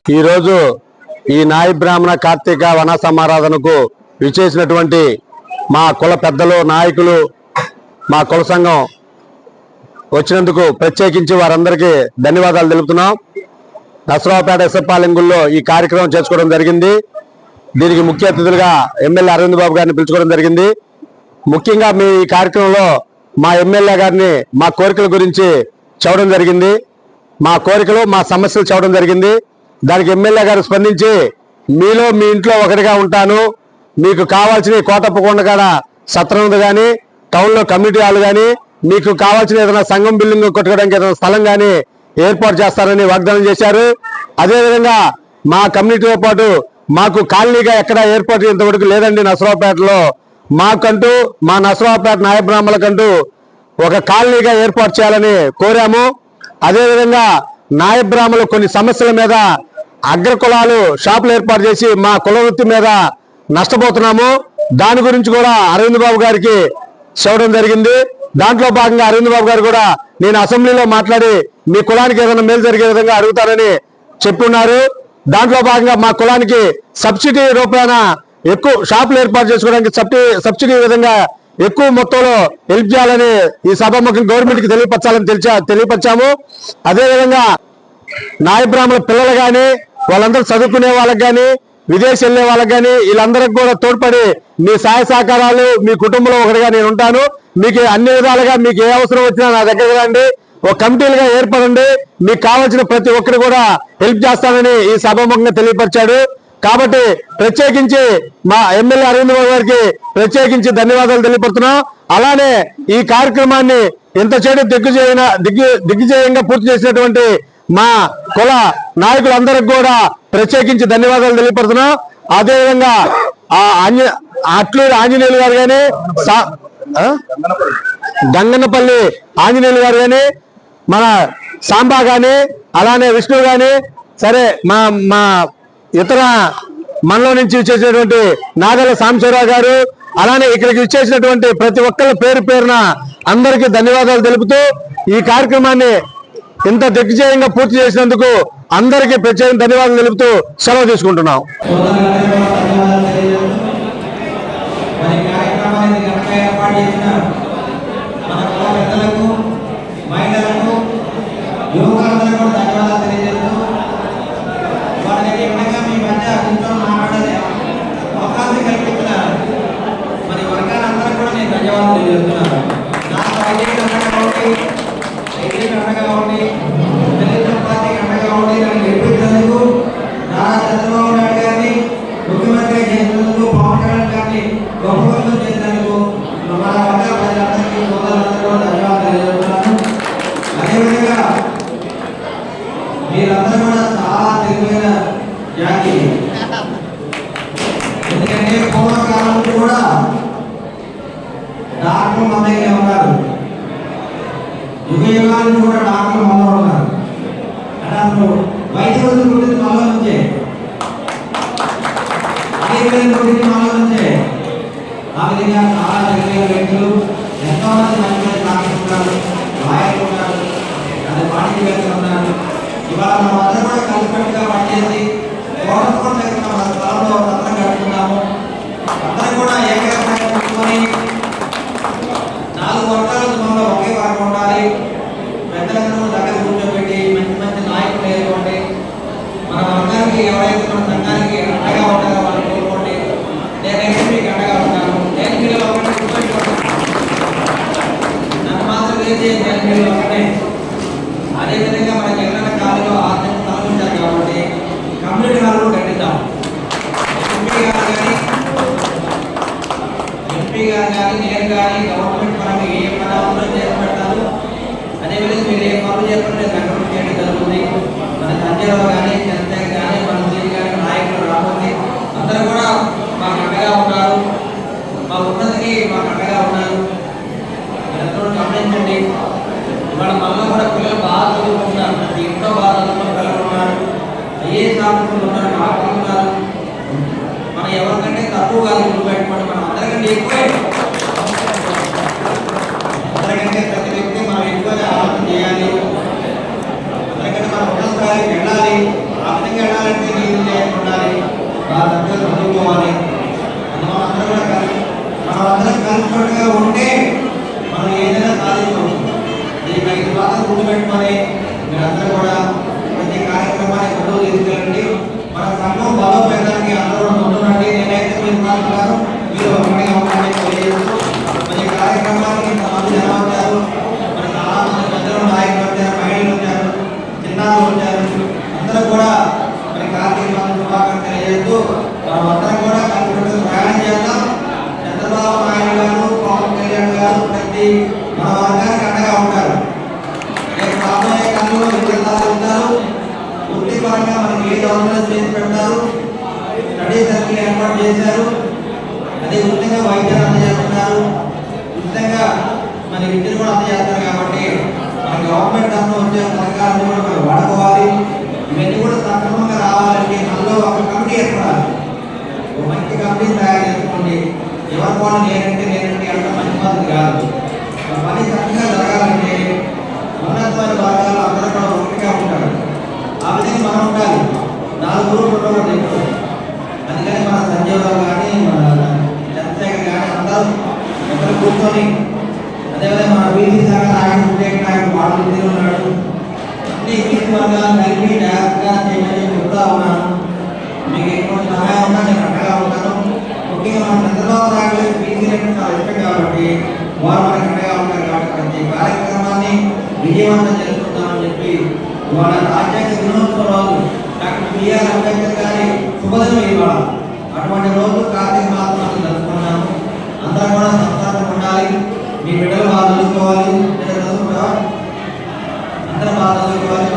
ఈరోజు ఈ నాయి బ్రాహ్మణ కార్తీక వన సమారాధనకు విచ్చేసినటువంటి మా కుల పెద్దలు నాయకులు మా కుల సంఘం వచ్చినందుకు ప్రత్యేకించి వారందరికీ ధన్యవాదాలు తెలుపుతున్నాం. నసరావుపేట ఎస్ఎప్పాలెంగుల్లో ఈ కార్యక్రమం చేసుకోవడం జరిగింది. దీనికి ముఖ్య అతిథులుగా ఎమ్మెల్యే అరవింద్ బాబు గారిని పిలుచుకోవడం జరిగింది. ముఖ్యంగా మీ ఈ కార్యక్రమంలో మా ఎమ్మెల్యే గారిని మా కోరికల గురించి చెప్పడం జరిగింది. మా కోరికలు మా సమస్యలు చెప్పడం జరిగింది. దానికి ఎమ్మెల్యే గారు స్పందించి మీలో మీ ఇంట్లో ఒకటిగా ఉంటాను, మీకు కావాల్సిన కోటప్పకొండ కాడ సత్రం ఉంది కానీ టౌన్లో కమ్యూనిటీ హాల్ కానీ మీకు కావాల్సిన ఏదైనా సంఘం బిల్డింగ్ కొట్టుకోవడానికి ఏదైనా స్థలం కానీ ఏర్పాటు చేస్తారని వాగ్దానం చేశారు. అదేవిధంగా మా కమ్యూనిటీతో పాటు మాకు కాలనీగా ఎక్కడ ఏర్పాటు ఇంతవరకు లేదండి. నసరావుపేటలో మాకంటూ మా నసరావుపేట నాయ బ్రాహ్మణులకంటూ ఒక కాలనీగా ఏర్పాటు చేయాలని కోరాము. అదేవిధంగా నాయ బ్రాహ్మణులు కొన్ని సమస్యల మీద అగ్రకులాలు షాపులు ఏర్పాటు చేసి మా కుల వృత్తి మీద నష్టపోతున్నాము. దాని గురించి కూడా అరవింద్ బాబు గారికి చెప్పడం జరిగింది. దాంట్లో భాగంగా అరవింద్ బాబు గారు కూడా నేను అసెంబ్లీలో మాట్లాడి మీ కులానికి ఏదైనా మేలు జరిగే విధంగా అడుగుతానని చెప్పున్నారు. దాంట్లో భాగంగా మా కులానికి సబ్సిడీ రూపాయన ఎక్కువ షాపులు ఏర్పాటు చేసుకోవడానికి సబ్సిడీ విధంగా ఎక్కువ మొత్తంలో హెల్ప్ చేయాలని ఈ సభాముఖం గవర్నమెంట్ కి తెలియపరిచాము. అదేవిధంగా నాయ బ్రాహ్మణ పిల్లలు కానీ వాళ్ళందరూ చదువుకునే వాళ్ళకి కానీ విదేశీ వెళ్ళే వాళ్ళకి కానీ వీళ్ళందరికీ కూడా తోడ్పడి మీ సహాయ సహకారాలు మీ కుటుంబంలో ఒకటిగా నేను ఉంటాను. మీకు అన్ని విధాలుగా మీకు ఏ అవసరం వచ్చినా నా దగ్గర రండి, ఒక కమిటీలుగా ఏర్పడండి, మీకు కావాల్సిన ప్రతి ఒక్కరు కూడా హెల్ప్ చేస్తానని ఈ సభాముఖంగా తెలియపరిచాడు. కాబట్టి ప్రత్యేకించి మా ఎమ్మెల్యే అరవింద్ బాబు గారికి ప్రత్యేకించి ధన్యవాదాలు తెలియపడుతున్నాం. అలానే ఈ కార్యక్రమాన్ని ఇంత చేడు దిగ్విజయంగా పూర్తి చేసినటువంటి మా కుల నాయకులందరికీ కూడా ప్రత్యేకించి ధన్యవాదాలు తెలియపడుతున్నాం. అదేవిధంగా అట్లూరి ఆంజనేయులు గారు కానీ గంగన్నపల్లి ఆంజనేయులు గారు కానీ మన సాంబా కానీ అలానే విష్ణు కానీ సరే మా ఇతర మనలో నుంచి ఇచ్చేసినటువంటి నాగల సాంబశివరావు గారు అలానే ఇక్కడికి ఇచ్చేసినటువంటి ప్రతి ఒక్కరి పేరున అందరికీ ధన్యవాదాలు తెలుపుతూ ఈ కార్యక్రమాన్ని ఇంత దిగ్విజయంగా పూర్తి చేసినందుకు అందరికీ ప్రత్యేక ధన్యవాదాలు తెలుపుతూ సెలవు తీసుకుంటున్నాం. మీరందరూ కూడా చాలా తెలివైన జాతి. ఎందుకంటే పూర్వకాలం నుంచి కూడా డాక్టర్లు మన దగ్గర ఉన్నారు, యుగాల నుంచి కూడా డాక్టర్లు మనలో ఉన్నారు. అంటే అసలు వైద్యులు గురించి మనలో నుంచే, ఆయుర్వేదం గురించి మనలో నుంచే. ఆ విధంగా చాలా తెలివైన వ్యక్తులు ఎంతో మంది మంచి మంచి డాక్టర్లు ఉన్నారు, లాయర్లు ఉన్నారు, అది వాణిజ్యవేత్తలు ఉన్నారు. ఇవాళ మనం అందరూ కూడా కలిసికట్టుగా పనిచేసి కోటప్పకొండ దగ్గర మన స్థలంలో అందరం కట్టుకున్నాము. అందరం కూడా ఏకగ్రంగా కూర్చొని 4 వర్గాల మనలో ఒకే వర్గం ఉండాలి. పెద్దలందరూ దగ్గర కూర్చోబెట్టి మంచి మంచి నాయకులు వేసుకోండి. మన వర్గానికి ఎవరైతే మన సంఘానికి అండగా ఉంటారో వాళ్ళు కోరుకోండి. నేనైతే మీకు అండగా ఉంటాను. నేను మీరు ఒకటి కూర్చోబెట్టుకోండి, నన్ను మాత్రం వేసి నేను మీరు ఒకటే. అదేవిధంగా మన జగనన్న కాలంలో ఆర్థిక స్థలం ఉంటారు కాబట్టి కమ్యూనిటీ హాల్ కట్టిద్దాం. ఎంపీ గారు కానీ నేను కానీ గవర్నమెంట్ మనకి ఏ పని అవసరం చేసి పెడతాను. అదేవిధంగా మీరు ఏ పనులు చెప్పండి దగ్గర చేయడం జరుగుతుంది. మన సంజయరావు కానీ చంద్రశేఖర్ కానీ మన సీని కానీ నాయకులు రాబోతుంది. అందరూ కూడా మాకు అండగా ఉన్నారు, మా ఉన్నతికి మాకు అండగా ఉన్నారు. మీరందరూ గమనించండి. ఇవాళ మనలో కూడా పిల్లలు బాగా చదువుకుంటున్నారు, ప్రతి ఇంట్లో బాగా చదువుకున్న పిల్లలు ఉన్నారు, ఐఏఎస్ ఆఫీసర్లు ఉన్నారు, డాక్టర్లు ఉన్నారు. మనం ఎవరికంటే తక్కువ కాదు గుర్తుపెట్టుకోండి, మనం అందరికంటే ఎక్కువే. అందరికంటే ప్రతి వ్యక్తి మనం ఎక్కువగా ఆలోచన చేయాలి. అందరికంటే మనం ఉన్నత స్థాయికి వెళ్ళాలి. ఆ విధంగా వెళ్ళాలంటే కలిసికట్టుగా చదువుకోవాలి. మనమందరం కూడా మనమందరం కలిసికట్టుగా ఉంటే మనం ఏదైనా సాధించవచ్చు. దీనికి 5 మాత్రం గుర్తుపెట్టుకొని మీరందరూ కూడా ప్రతి కార్యక్రమాన్ని ముందుకు తీసుకెళ్ళండి. మన సంఘం బలోపేతానికి అందరూ ముందునండి. నేనైతే మీరు మాట్లాడారు, మీరు ఒకటి అవకాశం తెలియజేస్తూ ప్రతి కార్యక్రమానికి ఇంతమంది జనం వచ్చారు. మరి చాలా మంది పెద్దలు నాయకులు వచ్చారు, మహిళలు వచ్చారు, చిన్నారులు వచ్చారు. అందరూ కూడా మరి కార్తీక మాసం శుభాకాంక్షలు తెలియజేస్తూ మనం అందరం కూడా కలిసి ప్రయాణం చేద్దాం. చంద్రబాబు నాయుడు గారు, పవన్ కళ్యాణ్ గారు ప్రతి మన వర్గానికి అండగా ఉంటారు. రేపు రాబోయే కాలంలో విద్యార్థులు ఉంటారు. వృత్తిపరంగా మనకి ఏ గవర్నమెంట్ చేసి పెడతారు, స్టడీ సర్కిల్ ఏర్పాటు చేశారు. అదే ఉచితంగా వైద్యాన్ని అందజేస్తున్నారు, ఉచితంగా మన విద్యను కూడా అందజేస్తారు. కాబట్టి మన గవర్నమెంట్ తరఫున వచ్చే పథకాలను కూడా మనం వాడుకోవాలి. ఇవన్నీ కూడా సక్రమంగా రావాలంటే మనలో ఒక కమిటీ ఏర్పడాలి. ఒక మంచి కమిటీ తయారు చేసుకోండి. ఎవరి కూడా నేనంటే అంత మంచి పద్ధతి కాదు. ఆ పని చక్కగా జరగాలంటే ఉన్నతమైన వర్గాలు అందరూ కూడా ఒకటిగా ఉంటారు. ఆ విధంగా మనం ఉండాలి. 4 గ్రూపులు ఉండకూడదు. అందుకని మన సంజీవరావు కానీ, మన చంద్రశేఖర్ కానీ అందరూ ఎక్కడ కూర్చొని, అదేవిధంగా మన బీసీ సంఘ నాయకుడు స్టేట్ నాయకుడు వాడు ఉన్నాడు. అన్ని బీసీ వర్గాలను కలిపి జాగ్రత్తగా చేయమని చెప్తా ఉన్నాను. మీకు ఎటువంటి సహాయం ఉన్నా నేను అండగా ఉంటాను. ముఖ్యంగా మన చంద్రబాబు నాయుడు బీసీలకు చాలా ఇష్టం కాబట్టి వారు మనకు అండగా ఉంటారు. కాబట్టి ప్రతి కార్యక్రమాన్ని విజయవంతం చేసుకుంటామని చెప్పి ఇవాళ రాజ్యాంగ దినోత్సవ రోజు డాక్టర్ బిఆర్ అంబేద్కర్ గారి శుభదినం ఇవాళ. అటువంటి రోజు కార్తీక మాసం జరుపుకున్నాము. అందరం కూడా సంతానం ఉండాలి. మీ బిడ్డలు బాగా చదువుకోవాలి, అందరూ బాగా చదువుకోవాలి.